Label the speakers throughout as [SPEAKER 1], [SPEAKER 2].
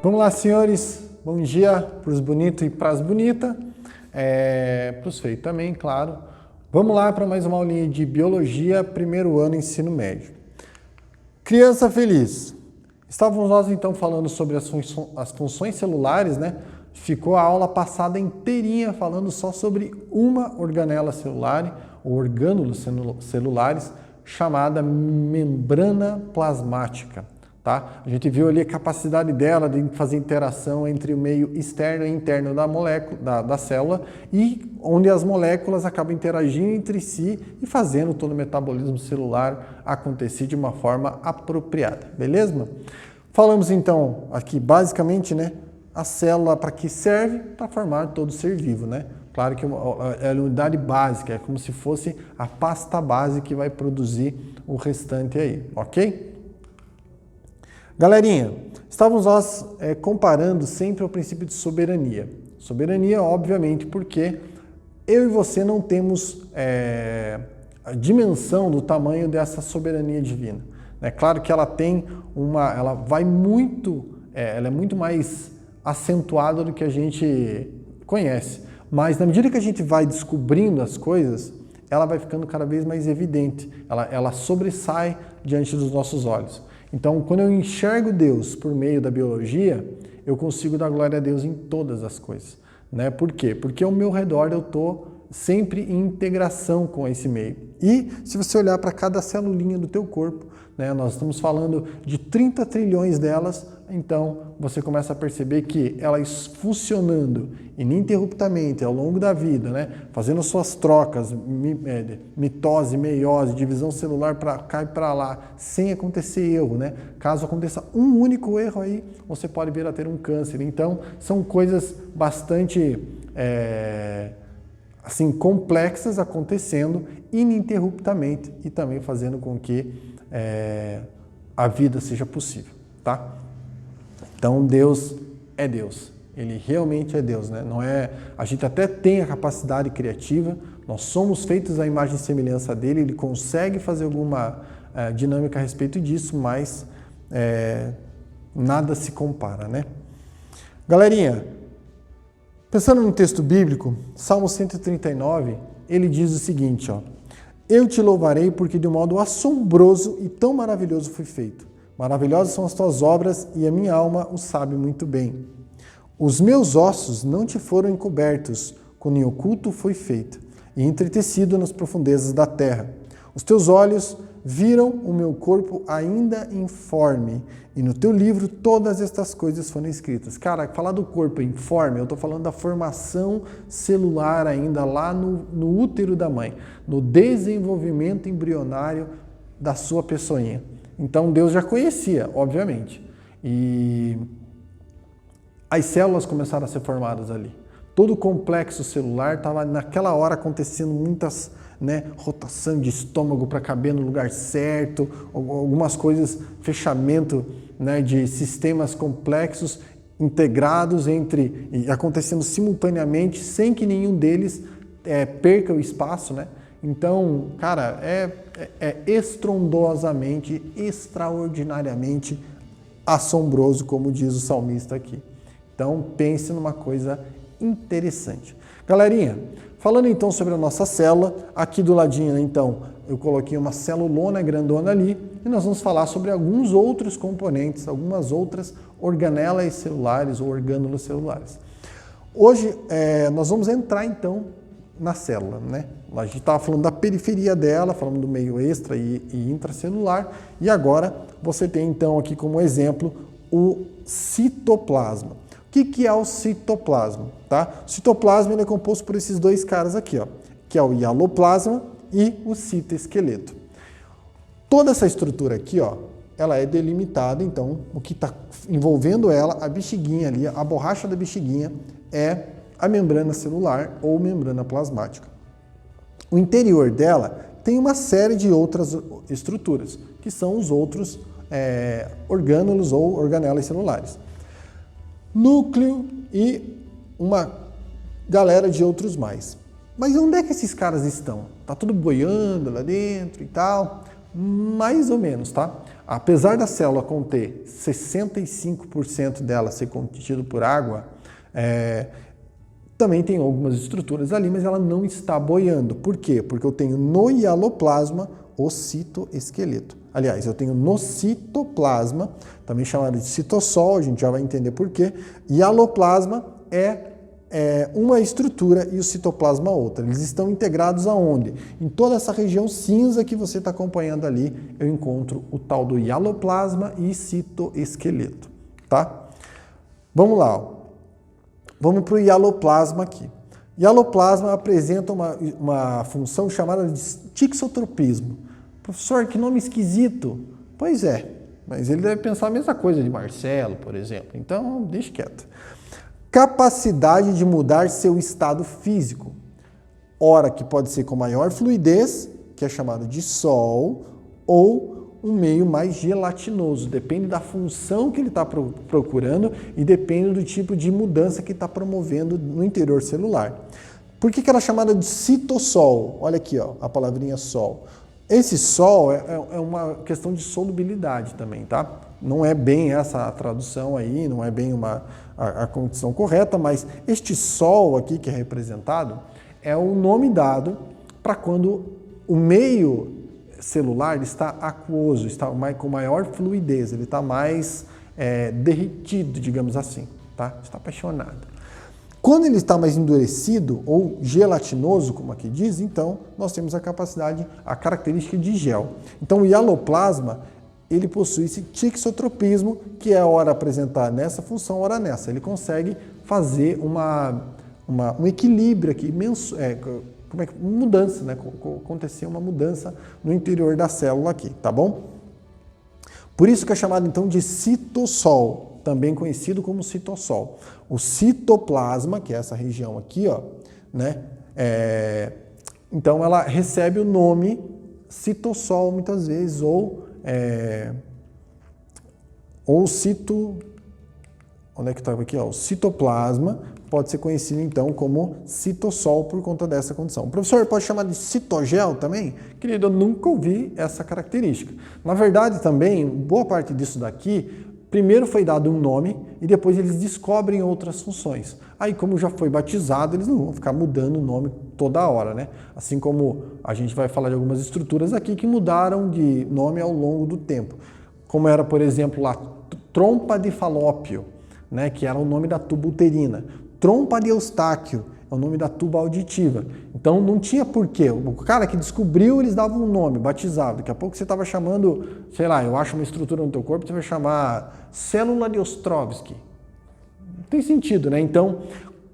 [SPEAKER 1] Vamos lá, senhores. Bom dia para os bonitos e para as bonitas. Para os feios também, claro. Vamos lá para mais uma aulinha de Biologia, primeiro ano, ensino médio. Criança feliz. Estávamos nós, então, falando sobre as funções celulares, né? Ficou a aula passada inteirinha falando só sobre uma organela celular, ou orgânulos celulares, chamada membrana plasmática. Tá? A gente viu ali a capacidade dela de fazer interação entre o meio externo e interno da molécula, da célula, e onde as moléculas acabam interagindo entre si e fazendo todo o metabolismo celular acontecer de uma forma apropriada, beleza? Falamos então aqui basicamente, né, a célula para que serve? Para formar todo ser vivo, né? Claro que é a unidade básica, é como se fosse a pasta base que vai produzir o restante aí, ok? Galerinha, estávamos nós comparando sempre o princípio de soberania. Soberania, obviamente, porque eu e você não temos a dimensão do tamanho dessa soberania divina. É claro que ela tem ela é muito mais acentuada do que a gente conhece. Mas na medida que a gente vai descobrindo as coisas, ela vai ficando cada vez mais evidente. Ela sobressai diante dos nossos olhos. Então, quando eu enxergo Deus por meio da biologia, eu consigo dar glória a Deus em todas as coisas. Né? Por quê? Porque ao meu redor eu estou sempre em integração com esse meio. E se você olhar para cada celulinha do teu corpo, né, nós estamos falando de 30 trilhões delas, então você começa a perceber que elas funcionando ininterruptamente ao longo da vida, né, fazendo suas trocas, mitose, meiose, divisão celular para cá e para lá, sem acontecer erro, né? Caso aconteça um único erro aí, você pode vir a ter um câncer. Então, são coisas bastante assim, complexas acontecendo ininterruptamente e também fazendo com que a vida seja possível, tá? Então Deus é Deus, Ele realmente é Deus, né? Não é, a gente até tem a capacidade criativa, nós somos feitos à imagem e semelhança dele, Ele consegue fazer alguma dinâmica a respeito disso, mas nada se compara, né? Galerinha, pensando no texto bíblico, Salmo 139, ele diz o seguinte, ó: eu te louvarei porque de um modo assombroso e tão maravilhoso fui feito. Maravilhosas são as tuas obras e a minha alma o sabe muito bem. Os meus ossos não te foram encobertos, quando em oculto foi feito, e entretecido nas profundezas da terra. Os teus olhos viram o meu corpo ainda informe, e no teu livro todas estas coisas foram escritas. Cara, falar do corpo informe, eu estou falando da formação celular ainda lá no útero da mãe, no desenvolvimento embrionário da sua pessoinha. Então Deus já conhecia, obviamente. E as células começaram a ser formadas ali. Todo o complexo celular estava naquela hora acontecendo muitas, né, rotação de estômago para caber no lugar certo, algumas coisas, fechamento, né, de sistemas complexos integrados e acontecendo simultaneamente sem que nenhum deles perca o espaço, né? Então, cara, é estrondosamente, extraordinariamente assombroso, como diz o salmista aqui. Então, pense numa coisa interessante. Galerinha, falando então sobre a nossa célula, aqui do ladinho, então, eu coloquei uma celulona grandona ali e nós vamos falar sobre alguns outros componentes, algumas outras organelas celulares ou orgânulos celulares. Hoje, nós vamos entrar então na célula, né? A gente estava falando da periferia dela, falando do meio extra e intracelular, e agora você tem então aqui como exemplo o citoplasma. O que é o citoplasma? Tá? O citoplasma ele é composto por esses dois caras aqui, ó, que é o hialoplasma e o citoesqueleto. Toda essa estrutura aqui, ó, ela é delimitada, então o que está envolvendo ela, a bexiguinha ali, a borracha da bexiguinha, é a membrana celular ou membrana plasmática. O interior dela tem uma série de outras estruturas, que são os outros orgânulos ou organelas celulares. Núcleo e uma galera de outros mais. Mas onde é que esses caras estão? Tá tudo boiando lá dentro e tal. Mais ou menos, tá? Apesar da célula conter 65% dela ser contido por água, também tem algumas estruturas ali, mas ela não está boiando. Por quê? Porque eu tenho no hialoplasma o citoesqueleto. Aliás, eu tenho no citoplasma, também chamado de citossol, a gente já vai entender por quê. Hialoplasma é uma estrutura e o citoplasma outra. Eles estão integrados aonde? Em toda essa região cinza que você está acompanhando ali, eu encontro o tal do hialoplasma e citoesqueleto, tá? Vamos lá, ó. Vamos para o hialoplasma aqui. Hialoplasma apresenta uma função chamada de tixotropismo. Professor, que nome esquisito. Pois é, mas ele deve pensar a mesma coisa de Marcelo, por exemplo. Então, deixe quieto. Capacidade de mudar seu estado físico. Ora, que pode ser com maior fluidez, que é chamado de sol, ou um meio mais gelatinoso. Depende da função que ele está procurando e depende do tipo de mudança que está promovendo no interior celular. Por que ela é chamada de citossol? Olha aqui, ó, a palavrinha sol. Esse sol é uma questão de solubilidade também, tá? Não é bem essa a tradução aí, não é bem a condição correta, mas este sol aqui que é representado é o nome dado para quando o meio celular está aquoso, está com maior fluidez, ele está mais derretido, digamos assim, tá? Está apaixonado. Quando ele está mais endurecido ou gelatinoso, como aqui diz, então nós temos a característica de gel. Então o hialoplasma, ele possui esse tixotropismo, que é ora apresentar nessa função, ora nessa. Ele consegue fazer um equilíbrio aqui, mudança, né? Acontecer uma mudança no interior da célula aqui, tá bom? Por isso que é chamado então de citossol, também conhecido como citossol. O citoplasma, que é essa região aqui, ó, né? Então ela recebe o nome citossol muitas vezes, ou onde é que estava aqui? Ó, o citoplasma pode ser conhecido então como citossol por conta dessa condição. O professor pode chamar de citogel também? Querido, eu nunca ouvi essa característica. Na verdade também, boa parte disso daqui, primeiro foi dado um nome e depois eles descobrem outras funções. Aí como já foi batizado, eles não vão ficar mudando o nome toda hora, né? Assim como a gente vai falar de algumas estruturas aqui que mudaram de nome ao longo do tempo. Como era, por exemplo, a trompa de falópio, né, que era o nome da tuba uterina. Trompa de Eustáquio é o nome da tuba auditiva. Então não tinha porquê. O cara que descobriu, eles davam um nome, batizado. Daqui a pouco você estava chamando, sei lá, eu acho uma estrutura no teu corpo, você vai chamar célula de Ostrovsky. Não tem sentido, né? Então,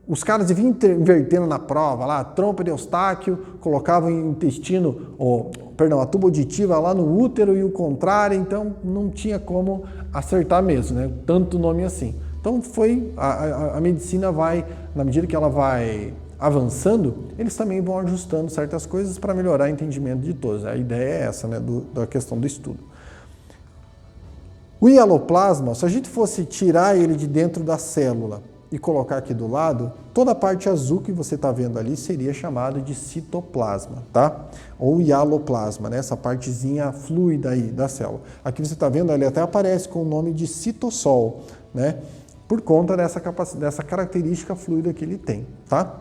[SPEAKER 1] os caras vinham invertendo na prova lá, trompa de Eustáquio, colocavam o intestino, a tuba auditiva lá no útero e o contrário, então não tinha como acertar mesmo, né? Tanto nome assim. Então a medicina vai, na medida que ela vai avançando, eles também vão ajustando certas coisas para melhorar o entendimento de todos. A ideia é essa, né, da questão do estudo. O hialoplasma, se a gente fosse tirar ele de dentro da célula e colocar aqui do lado, toda a parte azul que você está vendo ali seria chamada de citoplasma, tá? Ou hialoplasma, né? Essa partezinha fluida aí da célula. Aqui você está vendo, ele até aparece com o nome de citossol, né? Por conta dessa característica fluida que ele tem, tá?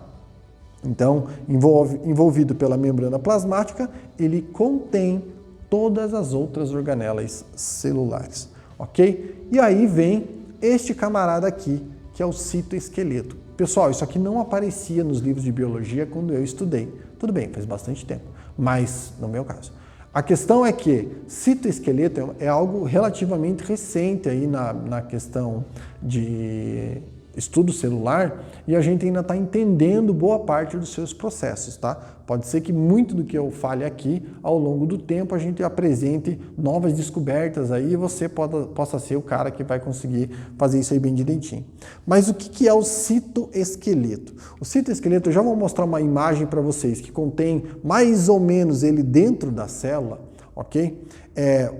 [SPEAKER 1] Então, envolvido pela membrana plasmática, ele contém todas as outras organelas celulares, ok? E aí vem este camarada aqui, que é o citoesqueleto. Pessoal, isso aqui não aparecia nos livros de biologia quando eu estudei. Tudo bem, faz bastante tempo, mas não é o meu caso. A questão é que citoesqueleto é algo relativamente recente aí na questão de estudo celular e a gente ainda está entendendo boa parte dos seus processos, tá? Pode ser que muito do que eu fale aqui, ao longo do tempo, a gente apresente novas descobertas aí e você possa ser o cara que vai conseguir fazer isso aí bem direitinho. Mas o que é o citoesqueleto? O citoesqueleto, eu já vou mostrar uma imagem para vocês que contém mais ou menos ele dentro da célula. ok?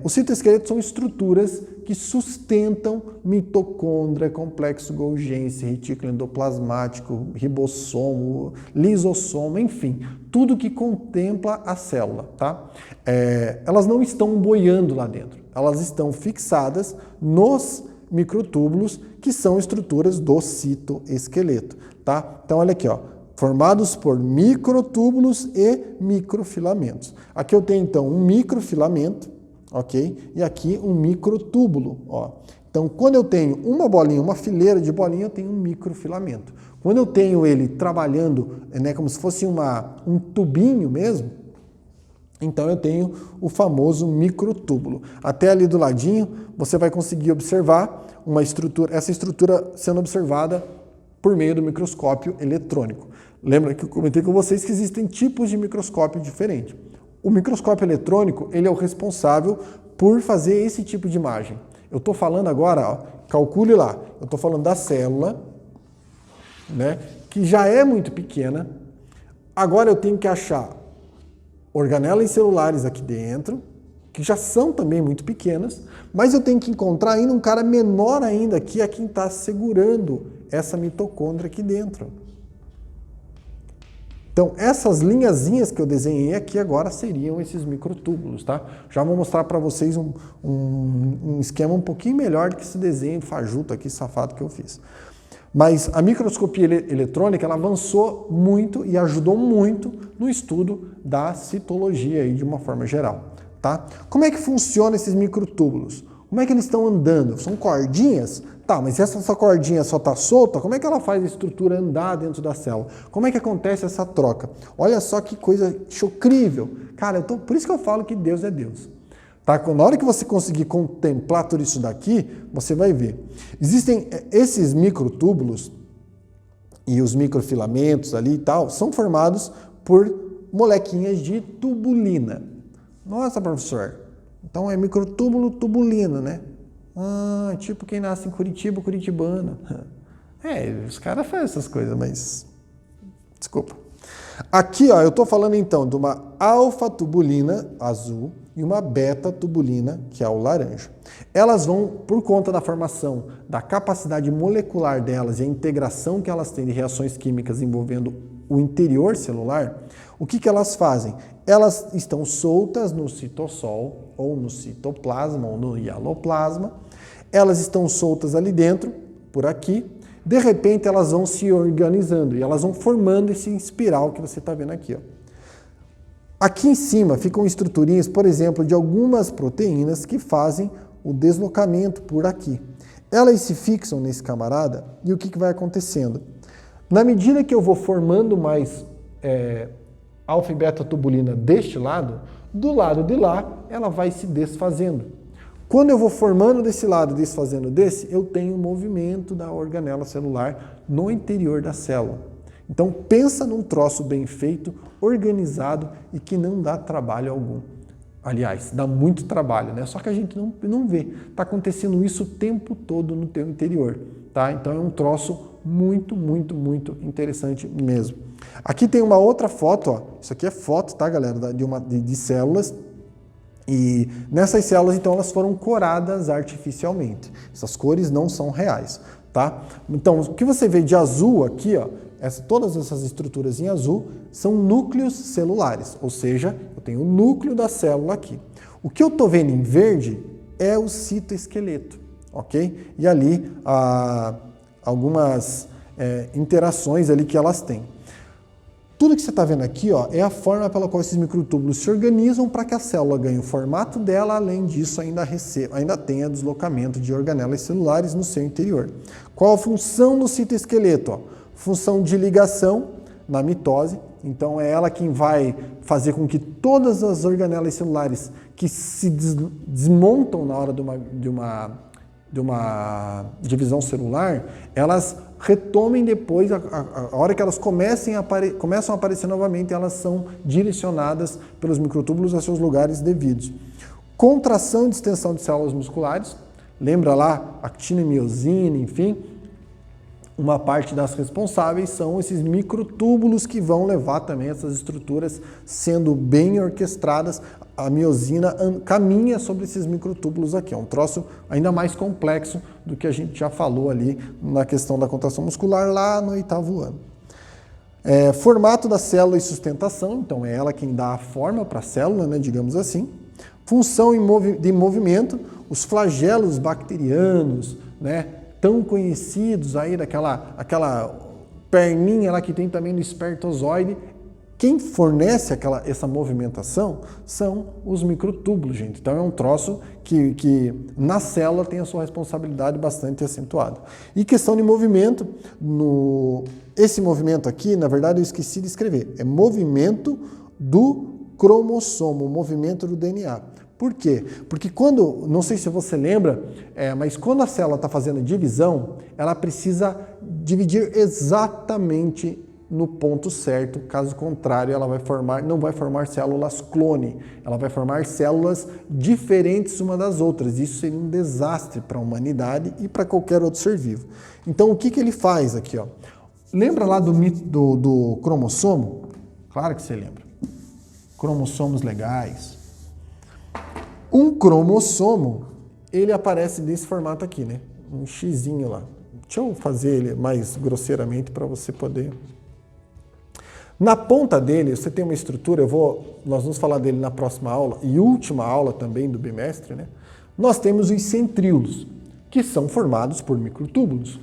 [SPEAKER 1] Os citoesqueletos são estruturas que sustentam mitocôndria, complexo Golgi, retículo endoplasmático, ribossomo, lisossomo, enfim, tudo que contempla a célula, tá? Elas não estão boiando lá dentro, elas estão fixadas nos microtúbulos, que são estruturas do citoesqueleto, tá? Então, olha aqui, ó, formados por microtúbulos e microfilamentos. Aqui eu tenho, então, um microfilamento, ok? E aqui um microtúbulo, ó. Então, quando eu tenho uma bolinha, uma fileira de bolinha, eu tenho um microfilamento. Quando eu tenho ele trabalhando, né, como se fosse um tubinho mesmo, então eu tenho o famoso microtúbulo. Até ali do ladinho, você vai conseguir observar essa estrutura sendo observada por meio do microscópio eletrônico. Lembra que eu comentei com vocês que existem tipos de microscópio diferentes. O microscópio eletrônico, ele é o responsável por fazer esse tipo de imagem. Eu estou falando agora, ó, calcule lá, eu estou falando da célula, né, que já é muito pequena. Agora eu tenho que achar organelas celulares aqui dentro, que já são também muito pequenas, mas eu tenho que encontrar ainda um cara menor ainda, que é quem está segurando essa mitocôndria aqui dentro. Então, essas linhazinhas que eu desenhei aqui agora seriam esses microtúbulos, tá? Já vou mostrar para vocês um esquema um pouquinho melhor do que esse desenho fajuto aqui, safado que eu fiz. Mas a microscopia eletrônica, ela avançou muito e ajudou muito no estudo da citologia aí, de uma forma geral, tá? Como é que funciona esses microtúbulos? Como é que eles estão andando? São cordinhas? Tá, mas se essa cordinha só está solta, como é que ela faz a estrutura andar dentro da célula? Como é que acontece essa troca? Olha só que coisa chocrível. Cara, por isso que eu falo que Deus é Deus. Tá? Na hora que você conseguir contemplar tudo isso daqui, você vai ver. Existem esses microtúbulos e os microfilamentos ali e tal, são formados por molequinhas de tubulina. Nossa, professor, então é microtúbulo tubulino, né? Ah, tipo quem nasce em Curitiba, curitibano. Os caras fazem essas coisas, mas... Desculpa. Aqui, ó, eu estou falando então de uma alfa-tubulina azul e uma beta-tubulina, que é o laranja. Elas vão, por conta da formação, da capacidade molecular delas e a integração que elas têm de reações químicas envolvendo o interior celular, o que elas fazem? Elas estão soltas no citossol, ou no citoplasma, ou no hialoplasma. Elas estão soltas ali dentro, por aqui. De repente, elas vão se organizando e elas vão formando esse espiral que você está vendo aqui, ó. Aqui em cima ficam estruturinhas, por exemplo, de algumas proteínas que fazem o deslocamento por aqui. Elas se fixam nesse camarada e o que vai acontecendo? Na medida que eu vou formando mais alfa e beta tubulina deste lado, do lado de lá, ela vai se desfazendo. Quando eu vou formando desse lado e desfazendo desse, eu tenho o movimento da organela celular no interior da célula. Então, pensa num troço bem feito, organizado e que não dá trabalho algum. Aliás, dá muito trabalho, né? Só que a gente não vê. Está acontecendo isso o tempo todo no teu interior, tá? Então, é um troço muito, muito, muito interessante mesmo. Aqui tem uma outra foto, ó. Isso aqui é foto, tá, galera? De células. E nessas células, então, elas foram coradas artificialmente. Essas cores não são reais, tá? Então, o que você vê de azul aqui, ó, todas essas estruturas em azul são núcleos celulares, ou seja, eu tenho o núcleo da célula aqui. O que eu estou vendo em verde é o citoesqueleto, ok? E ali algumas interações ali que elas têm. Tudo que você está vendo aqui, ó, é a forma pela qual esses microtúbulos se organizam para que a célula ganhe o formato dela, além disso ainda tenha deslocamento de organelas celulares no seu interior. Qual a função do citoesqueleto? Ó? Função de ligação na mitose, então é ela quem vai fazer com que todas as organelas celulares que se desmontam na hora de uma divisão celular, elas retomem depois, a hora que elas começam a aparecer novamente, elas são direcionadas pelos microtúbulos a seus lugares devidos. Contração e distensão de células musculares, lembra lá actina e miosina, enfim. uma parte das responsáveis são esses microtúbulos que vão levar também essas estruturas sendo bem orquestradas. A miosina caminha sobre esses microtúbulos aqui. É um troço ainda mais complexo do que a gente já falou ali na questão da contração muscular lá no 8º ano. Formato da célula e sustentação, então é ela quem dá a forma para a célula, né, digamos assim. Função de movimento, os flagelos bacterianos, né, tão conhecidos aí aquela perninha lá que tem também no espertozoide. Quem fornece essa movimentação são os microtúbulos, gente. Então é um troço que na célula tem a sua responsabilidade bastante acentuada. E questão de movimento, esse movimento aqui, na verdade eu esqueci de escrever, é movimento do cromossomo, movimento do DNA. Por quê? Porque quando, não sei se você lembra, mas quando a célula está fazendo divisão, ela precisa dividir exatamente no ponto certo, caso contrário ela não vai formar células clone, ela vai formar células diferentes uma das outras. Isso seria um desastre para a humanidade e para qualquer outro ser vivo. Então o que ele faz aqui? Ó? Lembra lá do cromossomo? Claro que você lembra. Cromossomos legais. Um cromossomo, ele aparece desse formato aqui, né? Um xizinho lá. Deixa eu fazer ele mais grosseiramente para você poder... Na ponta dele, você tem uma estrutura, nós vamos falar dele na próxima aula, e última aula também do bimestre, né? Nós temos os centríolos, que são formados por microtúbulos.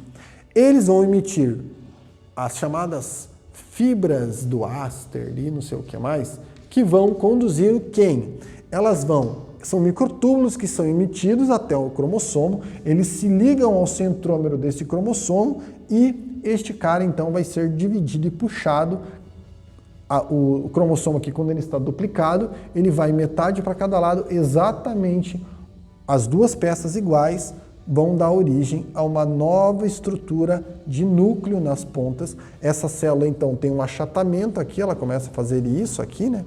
[SPEAKER 1] Eles vão emitir as chamadas fibras do Aster e não sei o que mais, que vão conduzir quem? São microtúbulos que são emitidos até o cromossomo, eles se ligam ao centrômero desse cromossomo e este cara então vai ser dividido e puxado. O cromossomo aqui, quando ele está duplicado, ele vai metade para cada lado, exatamente as duas peças iguais vão dar origem a uma nova estrutura de núcleo nas pontas. Essa célula então tem um achatamento aqui, ela começa a fazer isso aqui, né?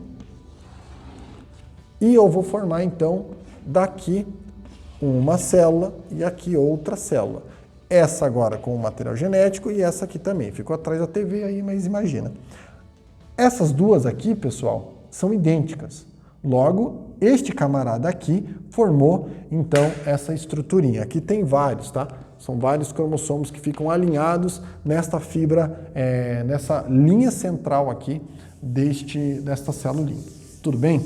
[SPEAKER 1] E eu vou formar, então, daqui uma célula e aqui outra célula. Essa agora com o material genético e essa aqui também. Ficou atrás da TV aí, mas imagina. Essas duas aqui, pessoal, são idênticas. Logo, este camarada aqui formou, então, essa estruturinha. Aqui tem vários, tá? São vários cromossomos que ficam alinhados nesta fibra, nessa linha central aqui desta celulinha. Tudo bem?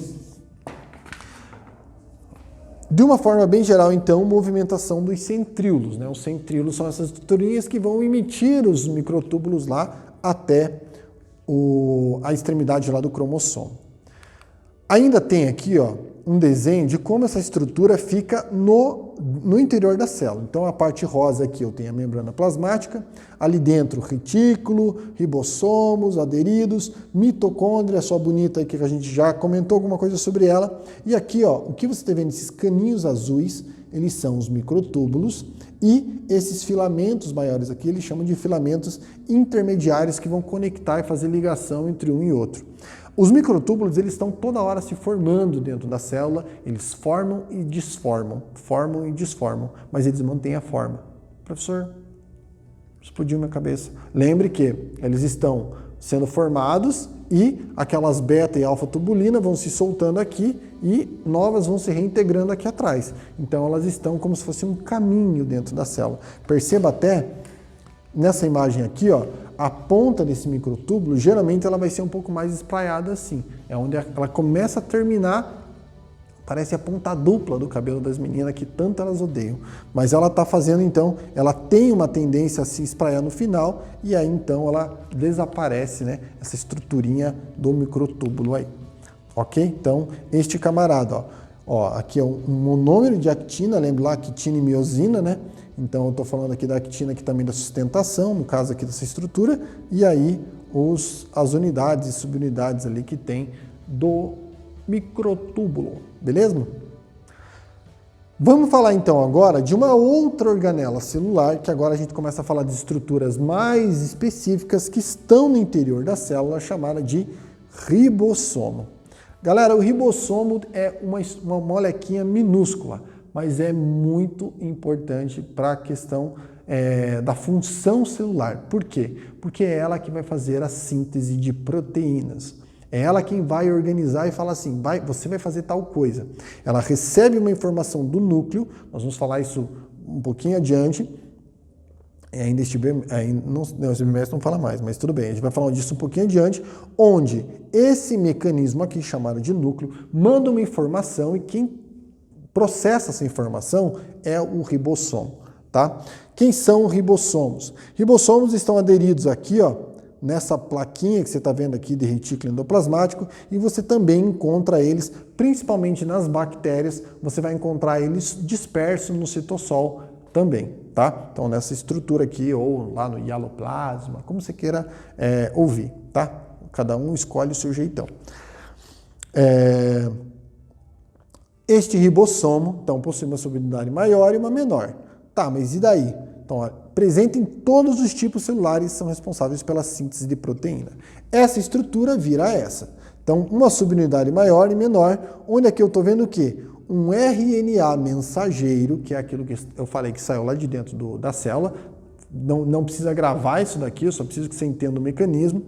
[SPEAKER 1] De uma forma bem geral, então, movimentação dos centríolos, né? Os centríolos são essas estruturinhas que vão emitir os microtúbulos lá até a extremidade lá do cromossomo. Ainda tem aqui, ó, um desenho de como essa estrutura fica no interior da célula. Então, a parte rosa aqui eu tenho a membrana plasmática, ali dentro retículo, ribossomos, aderidos, mitocôndria, só bonita aqui que a gente já comentou alguma coisa sobre ela. E aqui, ó, o que você está vendo, esses caninhos azuis, eles são os microtúbulos, e esses filamentos maiores aqui, eles chamam de filamentos intermediários que vão conectar e fazer ligação entre um e outro. Os microtúbulos, eles estão toda hora se formando dentro da célula, eles formam e desformam, mas eles mantêm a forma. Professor, explodiu minha cabeça. Lembre que eles estão sendo formados e aquelas beta e alfa tubulina vão se soltando aqui e novas vão se reintegrando aqui atrás. Então elas estão como se fosse um caminho dentro da célula. Perceba até nessa imagem aqui, ó, a ponta desse microtúbulo, geralmente ela vai ser um pouco mais espraiada assim. É onde ela começa a terminar, parece a ponta dupla do cabelo das meninas, que tanto elas odeiam. Mas ela está fazendo, então, ela tem uma tendência a se espraiar no final, e aí então ela desaparece, né? Essa estruturinha do microtúbulo aí. Ok? Então, este camarada, ó, aqui é um monômero de actina, lembra lá, actina e miosina, né? Então, eu estou falando aqui da actina, aqui também da sustentação, no caso aqui dessa estrutura, e aí as unidades e subunidades ali que tem do microtúbulo, beleza? Vamos falar então agora de uma outra organela celular, que agora a gente começa a falar de estruturas mais específicas que estão no interior da célula, chamada de ribossomo. Galera, o ribossomo é uma molequinha minúscula, mas é muito importante para a questão da função celular. Por quê? Porque é ela que vai fazer a síntese de proteínas. É ela quem vai organizar e falar assim, você vai fazer tal coisa. Ela recebe uma informação do núcleo, nós vamos falar isso um pouquinho adiante, ainda esse bimestre não fala mais, mas tudo bem, a gente vai falar disso um pouquinho adiante, onde esse mecanismo aqui, chamado de núcleo, manda uma informação e quem processa essa informação é o ribossomo, tá? Quem são os ribossomos? Ribossomos estão aderidos aqui, ó, nessa plaquinha que você está vendo aqui de retículo endoplasmático, e você também encontra eles, principalmente nas bactérias, você vai encontrar eles dispersos no citossol também, tá? Então nessa estrutura aqui, ou lá no hialoplasma, como você queira ouvir, tá? Cada um escolhe o seu jeitão. Este ribossomo, então, possui uma subunidade maior e uma menor. Tá, mas e daí? Então, ó, presente em todos os tipos celulares são responsáveis pela síntese de proteína. Essa estrutura vira essa. Então, uma subunidade maior e menor, onde aqui eu estou vendo o quê? Um RNA mensageiro, que é aquilo que eu falei que saiu lá de dentro da célula. Não precisa gravar isso daqui, eu só preciso que você entenda o mecanismo.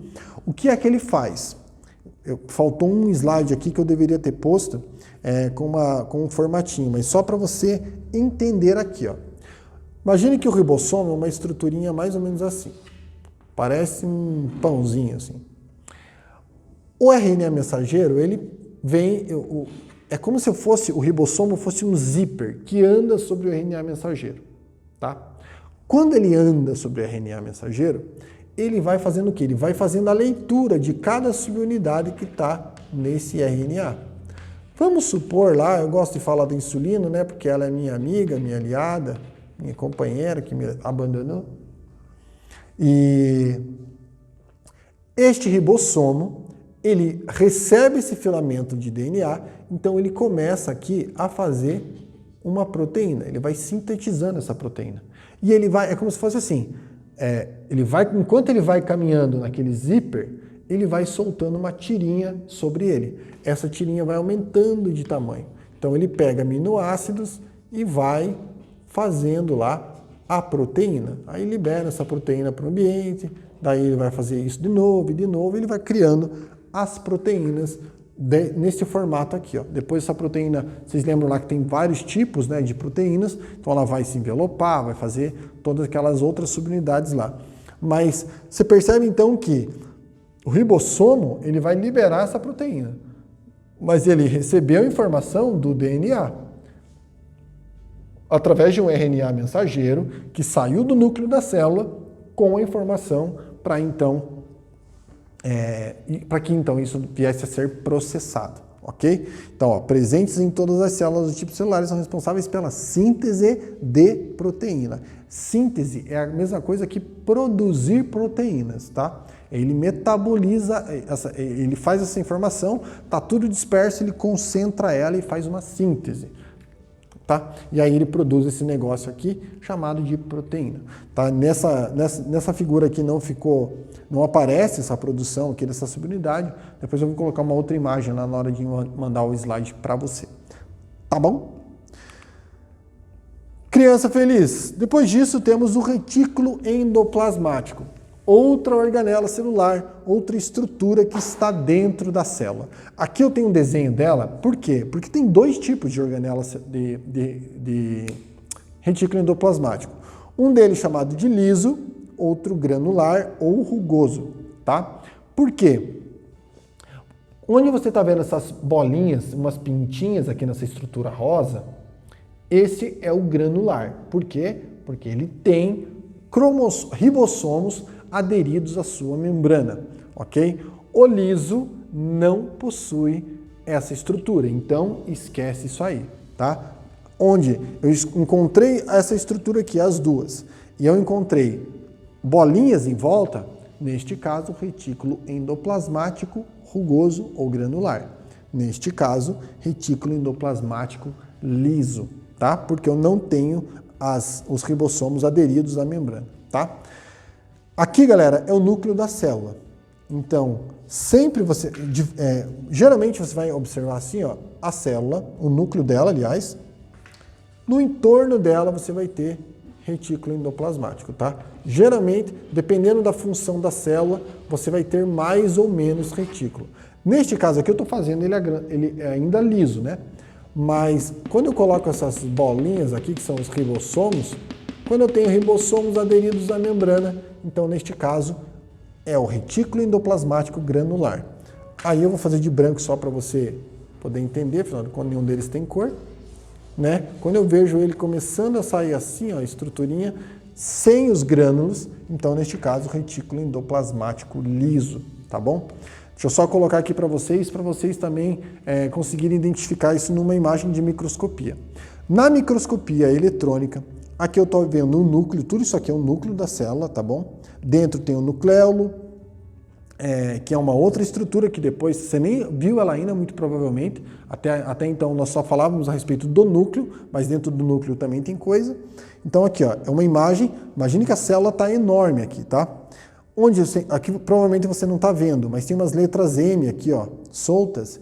[SPEAKER 1] O que é que ele faz? Faltou um slide aqui que eu deveria ter posto com um formatinho, mas só para você entender aqui, ó. Imagine que o ribossomo é uma estruturinha mais ou menos assim. Parece um pãozinho assim. O RNA mensageiro, ele vem... É como se o ribossomo fosse um zíper que anda sobre o RNA mensageiro, tá? Quando ele anda sobre o RNA mensageiro, ele vai fazendo o quê? Ele vai fazendo a leitura de cada subunidade que está nesse RNA. Vamos supor lá, eu gosto de falar da insulina, né? Porque ela é minha amiga, minha aliada, minha companheira que me abandonou. E este ribossomo, ele recebe esse filamento de DNA, então ele começa aqui a fazer uma proteína, ele vai sintetizando essa proteína. E ele vai, é como se fosse assim, enquanto ele vai caminhando naquele zíper, ele vai soltando uma tirinha sobre ele. Essa tirinha vai aumentando de tamanho. Então ele pega aminoácidos e vai fazendo lá a proteína. Aí libera essa proteína para o ambiente, daí ele vai fazer isso de novo, ele vai criando as proteínas nesse formato aqui, ó. Depois essa proteína, vocês lembram lá que tem vários tipos, né, de proteínas, então ela vai se envelopar, vai fazer todas aquelas outras subunidades lá. Mas você percebe então que o ribossomo, ele vai liberar essa proteína, mas ele recebeu a informação do DNA através de um RNA mensageiro que saiu do núcleo da célula com a informação para que então isso viesse a ser processado, ok? Então, ó, presentes em todas as células do tipo celular são responsáveis pela síntese de proteína. Síntese é a mesma coisa que produzir proteínas, tá? Ele metaboliza, ele faz essa informação, tá tudo disperso, ele concentra ela e faz uma síntese. Tá? E aí ele produz esse negócio aqui chamado de proteína. Tá? Nessa figura aqui não aparece essa produção aqui dessa subunidade. Depois eu vou colocar uma outra imagem lá na hora de mandar o slide para você. Tá bom? Criança feliz. Depois disso temos o retículo endoplasmático. Outra organela celular, outra estrutura que está dentro da célula. Aqui eu tenho um desenho dela, por quê? Porque tem dois tipos de organelas de retículo endoplasmático. Um deles chamado de liso, outro granular ou rugoso, tá? Por quê? Onde você está vendo essas bolinhas, umas pintinhas aqui nessa estrutura rosa, esse é o granular. Por quê? Porque ele tem ribossomos aderidos à sua membrana, ok? O liso não possui essa estrutura, então esquece isso aí, tá? Onde eu encontrei essa estrutura aqui, as duas, e eu encontrei bolinhas em volta, neste caso, retículo endoplasmático rugoso ou granular. Neste caso, retículo endoplasmático liso, tá? Porque eu não tenho os ribossomos aderidos à membrana, tá? Aqui, galera, é o núcleo da célula. Então, geralmente você vai observar assim, ó, a célula, o núcleo dela, aliás, no entorno dela você vai ter retículo endoplasmático, tá? Geralmente, dependendo da função da célula, você vai ter mais ou menos retículo. Neste caso aqui, eu estou fazendo ele é ainda liso, né? Mas quando eu coloco essas bolinhas aqui, que são os ribossomos, quando eu tenho ribossomos aderidos à membrana, então neste caso é o retículo endoplasmático granular. Aí eu vou fazer de branco só para você poder entender, afinal de contas nenhum deles tem cor, né? Quando eu vejo ele começando a sair assim, ó, a estruturinha, sem os grânulos, então neste caso o retículo endoplasmático liso, tá bom? Deixa eu só colocar aqui para vocês também conseguirem identificar isso numa imagem de microscopia. Na microscopia eletrônica, aqui eu estou vendo o núcleo, tudo isso aqui é o núcleo da célula, tá bom? Dentro tem o nucleolo, que é uma outra estrutura que depois, você nem viu ela ainda, muito provavelmente, até então nós só falávamos a respeito do núcleo, mas dentro do núcleo também tem coisa. Então aqui, ó, é uma imagem, imagine que a célula está enorme aqui, tá? Aqui provavelmente você não está vendo, mas tem umas letras M aqui, ó, soltas,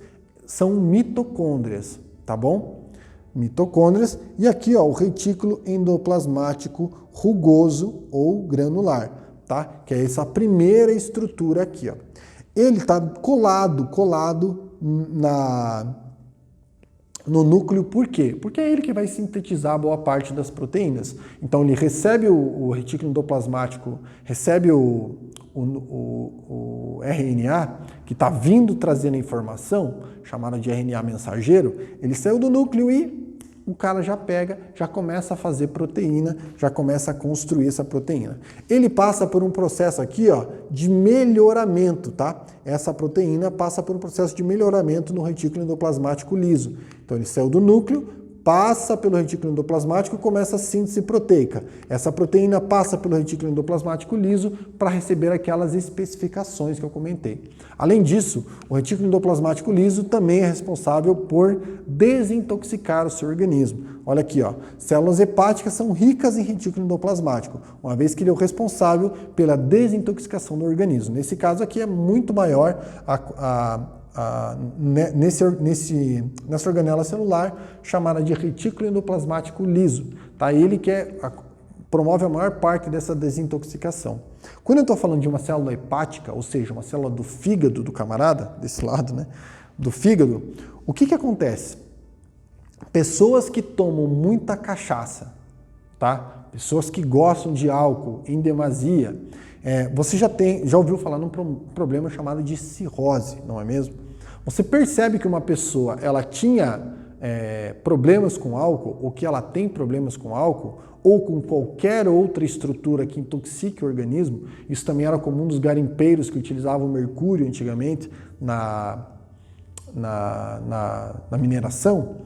[SPEAKER 1] são mitocôndrias, tá bom? Mitocôndrias, e aqui, ó, o retículo endoplasmático rugoso ou granular, tá? Que é essa primeira estrutura aqui, ó. Ele está colado no núcleo, por quê? Porque é ele que vai sintetizar boa parte das proteínas. Então ele recebe o retículo endoplasmático, recebe o RNA, que está vindo trazendo a informação, chamada de RNA mensageiro, ele saiu do núcleo e o cara já pega, já começa a fazer proteína, já começa a construir essa proteína. Ele passa por um processo aqui, ó, de melhoramento, tá? Essa proteína passa por um processo de melhoramento no retículo endoplasmático liso. Então ele saiu do núcleo, passa pelo retículo endoplasmático e começa a síntese proteica. Essa proteína passa pelo retículo endoplasmático liso para receber aquelas especificações que eu comentei. Além disso, o retículo endoplasmático liso também é responsável por desintoxicar o seu organismo. Olha aqui, ó, células hepáticas são ricas em retículo endoplasmático, uma vez que ele é o responsável pela desintoxicação do organismo. Nesse caso aqui é muito maior nessa organela celular chamada de retículo endoplasmático liso, tá? Ele que promove a maior parte dessa desintoxicação. Quando eu estou falando de uma célula hepática, ou seja, uma célula do fígado do camarada, desse lado, né, do fígado, o que acontece? Pessoas que tomam muita cachaça, tá? Pessoas que gostam de álcool em demasia, você já ouviu falar num problema chamado de cirrose, não é mesmo? Você percebe que uma pessoa ela tinha problemas com álcool, ou que ela tem problemas com álcool, ou com qualquer outra estrutura que intoxique o organismo. Isso também era comum dos garimpeiros que utilizavam mercúrio antigamente na mineração.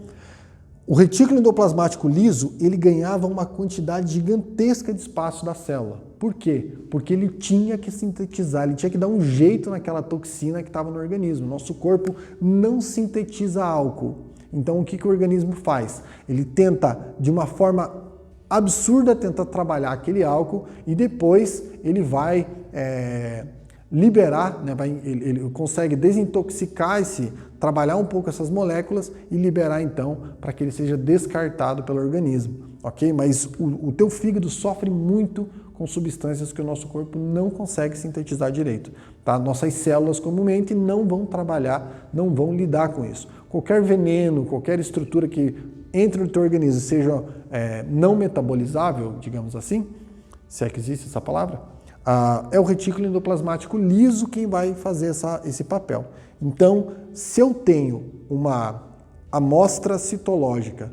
[SPEAKER 1] O retículo endoplasmático liso, ele ganhava uma quantidade gigantesca de espaço da célula. Por quê? Porque ele tinha que sintetizar, ele tinha que dar um jeito naquela toxina que estava no organismo. Nosso corpo não sintetiza álcool. Então, o que o organismo faz? Ele tenta, de uma forma absurda, tenta trabalhar aquele álcool e depois ele vai liberar, né, ele consegue desintoxicar trabalhar um pouco essas moléculas e liberar então para que ele seja descartado pelo organismo, ok? Mas o teu fígado sofre muito com substâncias que o nosso corpo não consegue sintetizar direito, tá? Nossas células comumente não vão trabalhar, não vão lidar com isso. Qualquer veneno, qualquer estrutura que entre no teu organismo seja não metabolizável, digamos assim, se é que existe essa palavra, é o retículo endoplasmático liso quem vai fazer esse papel. Então, se eu tenho uma amostra citológica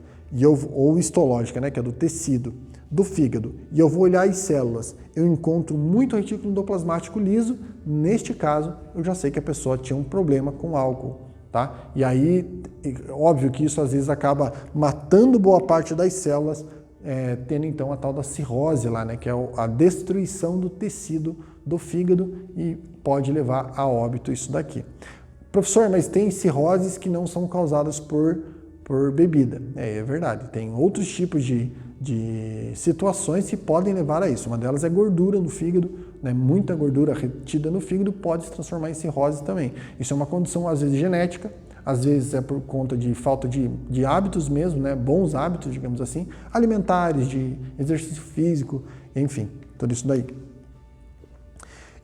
[SPEAKER 1] ou histológica, né, que é do tecido do fígado, e eu vou olhar as células, eu encontro muito retículo endoplasmático liso, neste caso, eu já sei que a pessoa tinha um problema com álcool, tá? E aí, óbvio que isso às vezes acaba matando boa parte das células, tendo então a tal da cirrose lá, né, que é a destruição do tecido do fígado e pode levar a óbito isso daqui. Professor, mas tem cirroses que não são causadas por bebida. É verdade, tem outros tipos de situações que podem levar a isso. Uma delas é gordura no fígado, né? Muita gordura retida no fígado pode se transformar em cirrose também. Isso é uma condição às vezes genética, às vezes é por conta de falta de hábitos mesmo, né? Bons hábitos, digamos assim, alimentares, de exercício físico, enfim, tudo isso daí.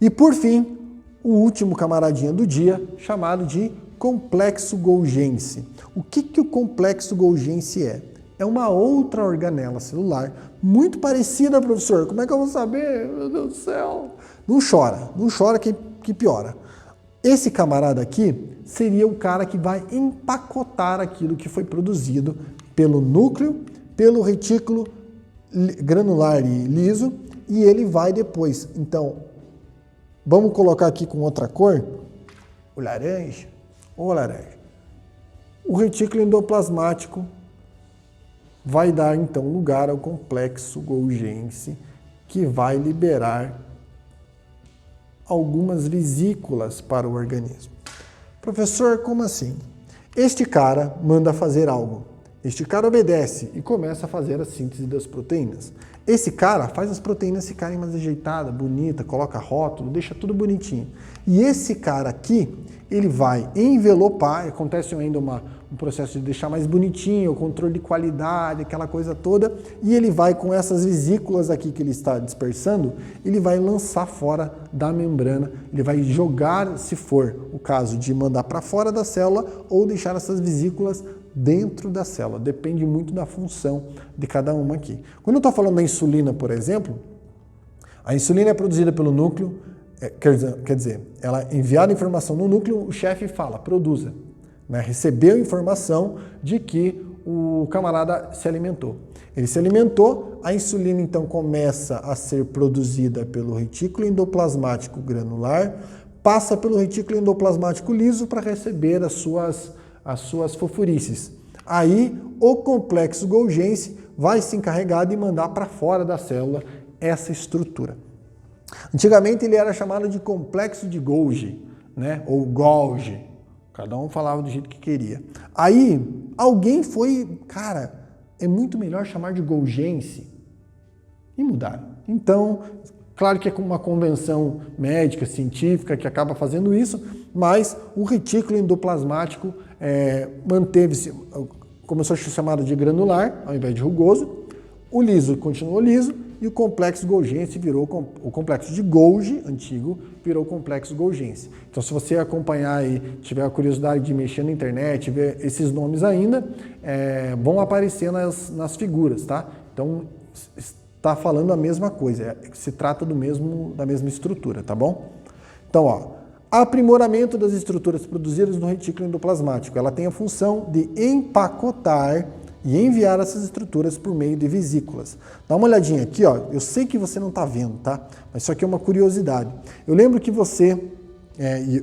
[SPEAKER 1] E por fim, o último camaradinha do dia, chamado de complexo golgiense. O que o complexo golgiense é? É uma outra organela celular, muito parecida, professor. Como é que eu vou saber? Meu Deus do céu. Não chora que piora. Esse camarada aqui seria o cara que vai empacotar aquilo que foi produzido pelo núcleo, pelo retículo granular e liso, e ele vai depois. Então, vamos colocar aqui com outra cor, o laranja, ou laranja. O retículo endoplasmático vai dar, então, lugar ao complexo golgiense, que vai liberar algumas vesículas para o organismo. Professor, como assim? Este cara manda fazer algo. Este cara obedece e começa a fazer a síntese das proteínas. Esse cara faz as proteínas ficarem mais ajeitadas, bonita, coloca rótulo, deixa tudo bonitinho. E esse cara aqui, ele vai envelopar, acontece ainda um processo de deixar mais bonitinho, o controle de qualidade, aquela coisa toda, e ele vai com essas vesículas aqui que ele está dispersando, ele vai lançar fora da membrana, ele vai jogar, se for o caso de mandar para fora da célula ou deixar essas vesículas dentro da célula. Depende muito da função de cada uma aqui. Quando eu estou falando da insulina, por exemplo, a insulina é produzida pelo núcleo, quer dizer, ela é enviada informação no núcleo, o chefe fala, produza. Né? Recebeu informação de que o camarada se alimentou. Ele se alimentou, a insulina então começa a ser produzida pelo retículo endoplasmático granular, passa pelo retículo endoplasmático liso para receber as suas fosforices. Aí o complexo golgiense vai se encarregar de mandar para fora da célula essa estrutura. Antigamente ele era chamado de complexo de Golgi, né? Ou Golgi. Cada um falava do jeito que queria. Aí alguém foi, cara, é muito melhor chamar de golgiense. E mudaram. Então, claro que é uma convenção médica, científica que acaba fazendo isso, mas o retículo endoplasmático manteve-se, começou a ser chamado de granular, ao invés de rugoso, o liso continuou liso, e o complexo golgiense virou, o complexo de Golgi, antigo, virou complexo golgiense. Então, se você acompanhar e tiver a curiosidade de mexer na internet, ver esses nomes ainda, vão aparecer nas figuras, tá? Então, está falando a mesma coisa, se trata da mesma estrutura, tá bom? Então, ó, aprimoramento das estruturas produzidas no retículo endoplasmático. Ela tem a função de empacotar e enviar essas estruturas por meio de vesículas. Dá uma olhadinha aqui, ó. Eu sei que você não está vendo, tá? Mas isso aqui é uma curiosidade. Eu lembro que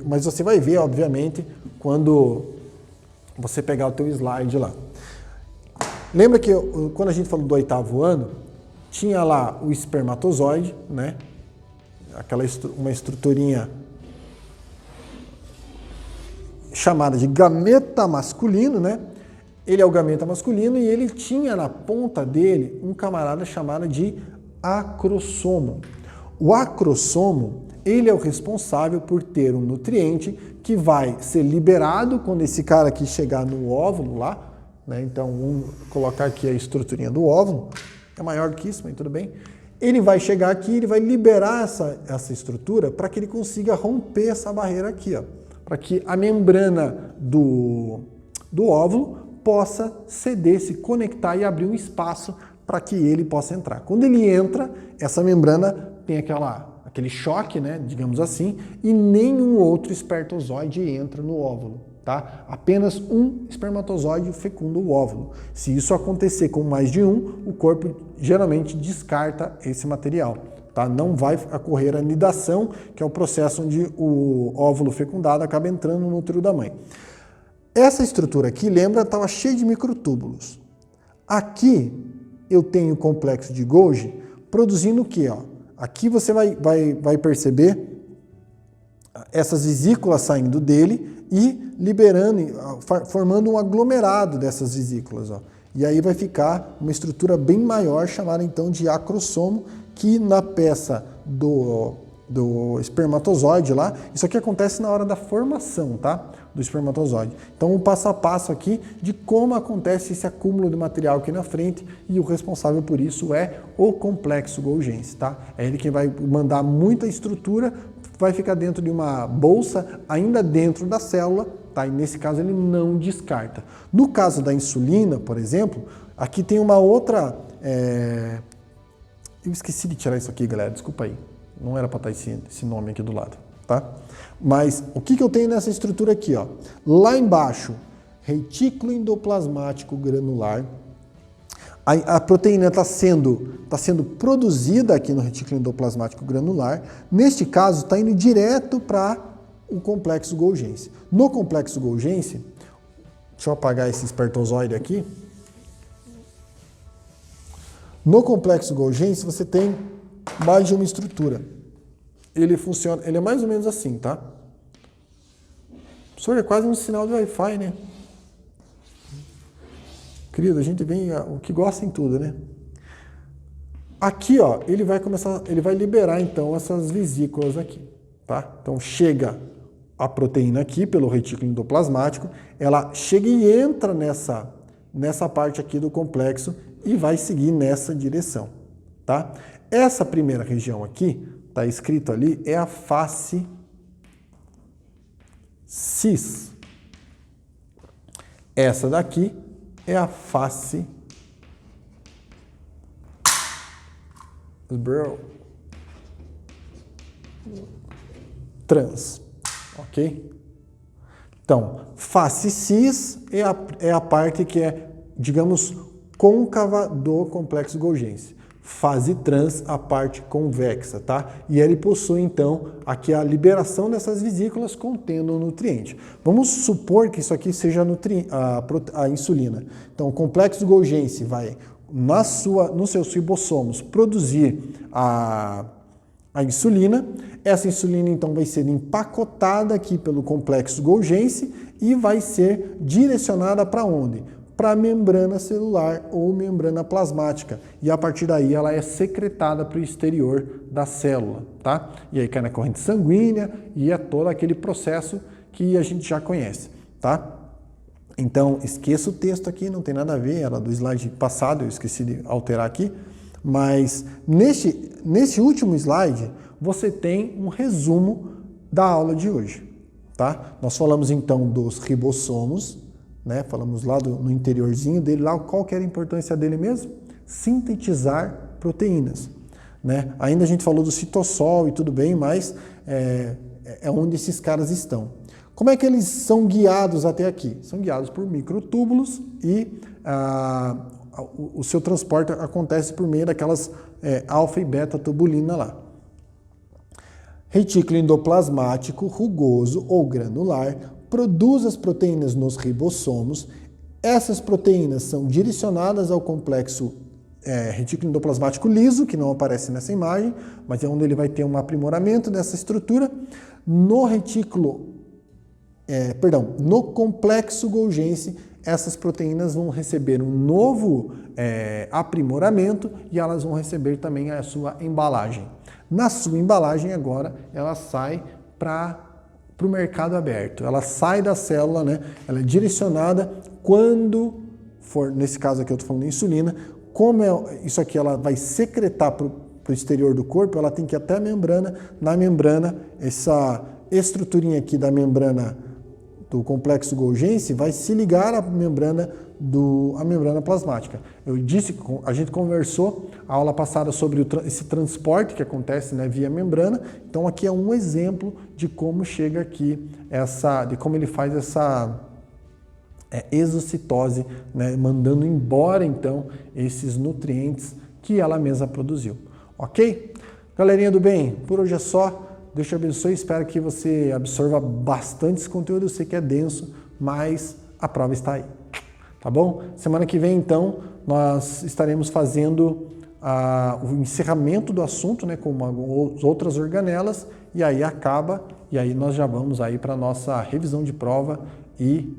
[SPEAKER 1] mas você vai ver, obviamente, quando você pegar o teu slide lá. Lembra que quando a gente falou do 8º ano, tinha lá o espermatozoide, né? Uma estruturinha chamada de gameta masculino, né? Ele é o gameta masculino e ele tinha na ponta dele um camarada chamado de acrossomo. O acrossomo, ele é o responsável por ter um nutriente que vai ser liberado quando esse cara aqui chegar no óvulo lá, né? Então, vamos colocar aqui a estruturinha do óvulo, é maior que isso, mas tudo bem. Ele vai chegar aqui, ele vai liberar essa estrutura para que ele consiga romper essa barreira aqui, ó, para que a membrana do óvulo possa ceder, se conectar e abrir um espaço para que ele possa entrar. Quando ele entra, essa membrana tem aquele choque, né, digamos assim, e nenhum outro espermatozoide entra no óvulo, tá? Apenas um espermatozoide fecunda o óvulo. Se isso acontecer com mais de um, o corpo geralmente descarta esse material, tá? Não vai ocorrer a nidação, que é o processo onde o óvulo fecundado acaba entrando no útero da mãe. Essa estrutura aqui, lembra, estava cheia de microtúbulos. Aqui eu tenho o complexo de Golgi produzindo o quê? Ó? Aqui você vai perceber essas vesículas saindo dele e liberando, formando um aglomerado dessas vesículas. Ó. E aí vai ficar uma estrutura bem maior, chamada então de acrossomo, que na peça do espermatozoide lá, isso aqui acontece na hora da formação, tá? do espermatozoide. Então, um passo a passo aqui de como acontece esse acúmulo de material aqui na frente, e o responsável por isso é o complexo Golgi, tá? É ele que vai mandar muita estrutura, vai ficar dentro de uma bolsa, ainda dentro da célula, tá? E nesse caso ele não descarta. No caso da insulina, por exemplo, aqui tem uma outra... Eu esqueci de tirar isso aqui, galera, desculpa aí. Não era para estar esse nome aqui do lado, tá? Mas o que eu tenho nessa estrutura aqui, ó? Lá embaixo, retículo endoplasmático granular. A proteína está sendo produzida aqui no retículo endoplasmático granular. Neste caso, está indo direto para o complexo Golgi. No complexo Golgi, deixa eu apagar esse espermatozoide aqui. No complexo Golgi, você tem mais de uma estrutura. Ele funciona, ele é mais ou menos assim, tá? Professor, é quase um sinal de Wi-Fi, né? Querido, a gente vem, o que gosta em tudo, né? Aqui, ó, ele vai liberar, então, essas vesículas aqui, tá? Então, chega a proteína aqui pelo retículo endoplasmático, ela chega e entra nessa parte aqui do complexo e vai seguir nessa direção, tá? Essa primeira região aqui, tá escrito ali, é a face cis. Essa daqui é a face trans, ok? Então, face cis é a parte que é, digamos, côncava do complexo Golgi. Fase trans, a parte convexa, tá? E ele possui, então, aqui a liberação dessas vesículas contendo o nutriente. Vamos supor que isso aqui seja a insulina. Então, o complexo Golgi vai, nos seus ribossomos, produzir a insulina. Essa insulina, então, vai ser empacotada aqui pelo complexo Golgi e vai ser direcionada para onde? Para a membrana celular ou membrana plasmática. E a partir daí ela é secretada para o exterior da célula, tá? E aí cai na corrente sanguínea e é todo aquele processo que a gente já conhece, tá? Então, esqueça o texto aqui, não tem nada a ver, era do slide passado, eu esqueci de alterar aqui. Mas nesse último slide, você tem um resumo da aula de hoje, tá? Nós falamos então dos ribossomos, né? Falamos lá no interiorzinho dele, lá qual que era a importância dele mesmo? Sintetizar proteínas, né? Ainda a gente falou do citossol e tudo bem, mas é onde esses caras estão. Como é que eles são guiados até aqui? São guiados por microtúbulos e o seu transporte acontece por meio daquelas alfa e beta tubulina lá. Retículo endoplasmático rugoso ou granular produz as proteínas nos ribossomos. Essas proteínas são direcionadas ao complexo retículo endoplasmático liso, que não aparece nessa imagem, mas é onde ele vai ter um aprimoramento dessa estrutura. No complexo Golgi, essas proteínas vão receber um novo aprimoramento e elas vão receber também a sua embalagem. Na sua embalagem agora, ela sai para o mercado aberto. Ela sai da célula, né? Ela é direcionada quando for, nesse caso aqui eu estou falando de insulina, como isso aqui ela vai secretar para o exterior do corpo, ela tem que ir até a membrana. Na membrana, essa estruturinha aqui da membrana do complexo Golgi vai se ligar à membrana plasmática. Eu disse, a gente conversou a aula passada sobre esse transporte que acontece, né, via membrana. Então aqui é um exemplo de como chega aqui de como ele faz essa exocitose, né, mandando embora então esses nutrientes que ela mesma produziu. Ok? Galerinha do bem, por hoje é só. Deus te abençoe, espero que você absorva bastante esse conteúdo. Eu sei que é denso, mas a prova está aí. Tá bom? Semana que vem, então, nós estaremos fazendo o encerramento do assunto, né, com outras organelas, e aí acaba, e aí nós já vamos aí para a nossa revisão de prova e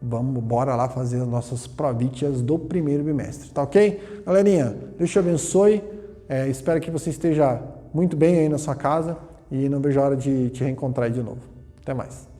[SPEAKER 1] bora lá fazer as nossas provítias do primeiro bimestre, tá ok? Galerinha, Deus te abençoe, espero que você esteja muito bem aí na sua casa e não vejo a hora de te reencontrar aí de novo. Até mais.